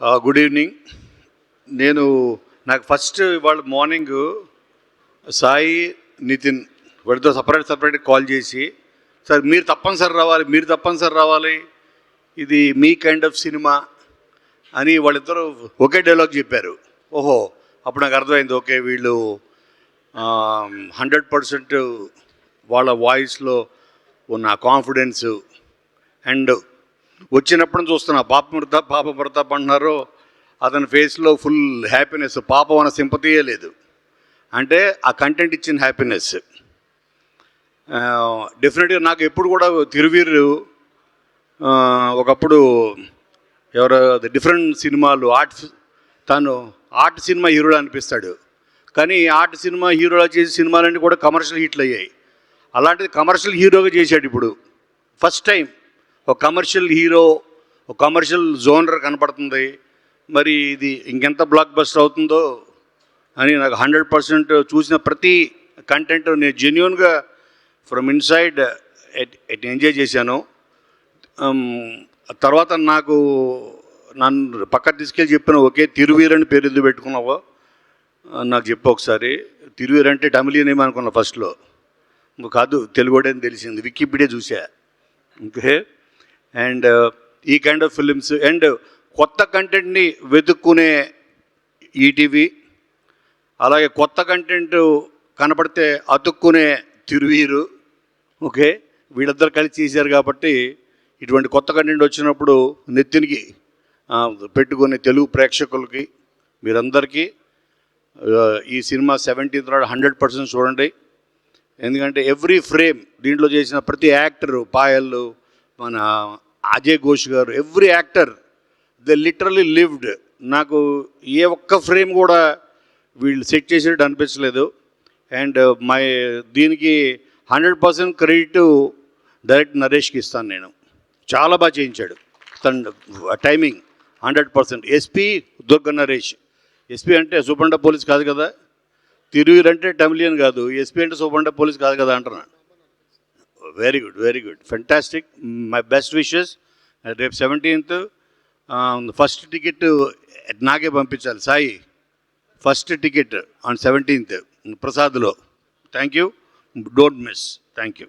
Good evening. నేను నాకు first ఇవాళ మార్నింగ్ సాయి, నితిన్ వాడితో సపరేట్ కాల్ చేసి, సార్ మీరు తప్పనిసరి రావాలి, ఇది మీ కైండ్ ఆఫ్ సినిమా అని వాళ్ళిద్దరూ ఒకే డైలాగ్ చెప్పారు. ఓహో, అప్పుడు నాకు అర్థమైంది, ఓకే వీళ్ళు 100% వాళ్ళ వాయిస్లో ఉన్న కాన్ఫిడెన్సు అండ్ వచ్చినప్పుడు చూస్తున్నా పాప ప్రతాప్ అంటున్నారు, అతని ఫేస్లో ఫుల్ హ్యాపీనెస్, పాపం అన్న సింపతియే లేదు. అంటే ఆ కంటెంట్ ఇచ్చిన హ్యాపీనెస్ డెఫినెట్గా నాకు ఎప్పుడు కూడా తిరువీరు ఒకప్పుడు ఎవరో డిఫరెంట్ సినిమాలు తను ఆర్ట్ సినిమా హీరోలా అనిపిస్తాడు, కానీ ఆర్ట్ సినిమా హీరోలా చేసే సినిమాలన్నీ కూడా కమర్షియల్ హిట్లు అయ్యాయి. అలాంటిది కమర్షియల్ హీరోగా చేశాడు ఇప్పుడు ఫస్ట్ టైం. ఒక కమర్షియల్ హీరో, ఒక కమర్షియల్ జోనర్ కనపడుతుంది. మరి ఇది ఇంకెంత బ్లాక్ బస్టర్ అవుతుందో అని నాకు 100% చూసిన ప్రతి కంటెంట్ నేను జెన్యున్గా ఫ్రమ్ ఇన్సైడ్ ఎంజాయ్ చేశాను. తర్వాత నన్ను పక్కకు తీసుకెళ్ళి చెప్పిన, ఓకే తిరువీర్ అని పేరు ఎందుకు పెట్టుకున్నావో నాకు చెప్పు ఒకసారి. తిరువీర్ అంటే తమిళియన్ ఏమో అనుకున్నా ఫస్ట్లో, కాదు తెలుగుడే అని తెలిసింది, వికీపీడియా చూసా. ఓకే, అండ్ ఈ కైండ్ ఆఫ్ ఫిలిమ్స్ అండ్ కొత్త కంటెంట్ని వెతుక్కునే ఈటీవీ, అలాగే కొత్త కంటెంట్ కనపడితే అతుక్కునే తిరువీరు. ఓకే, వీళ్ళిద్దరు కలిసి చేశారు కాబట్టి ఇటువంటి కొత్త కంటెంట్ వచ్చినప్పుడు నెత్తినికి పెట్టుకునే తెలుగు ప్రేక్షకులకి మీరందరికీ ఈ సినిమా 17th నాడు 100% చూడండి. ఎందుకంటే ఎవ్రీ ఫ్రేమ్ దీంట్లో చేసిన ప్రతి యాక్టరు, పాయల్, మన అజయ్ ఘోష్ గారు, every actor they literally lived. నాకు ఏ ఒక్క ఫ్రేమ్ కూడా వీళ్ళు సెట్ చేసేటట్టు అనిపించలేదు. అండ్ దీనికి 100% క్రెడిట్ డైరెక్ట్ నరేష్కి ఇస్తాను నేను. చాలా బాగా చేయించాడు తన timing 100%. SP Durga Naresh, SP అంటే సూపరింట పోలీస్ కాదు కదా, తిరువీర్ అంటే తమిళియన్ కాదు, ఎస్పీ అంటే సూపరింట పోలీస్ కాదు కదా అంటున్నాను. Very good, fantastic. My best wishes. రేపు 17th ఫస్ట్ టికెట్ నాకే పంపించాలి Sai, first ticket on 17th ప్రసాద్లో. Thank you, don't miss. Thank you.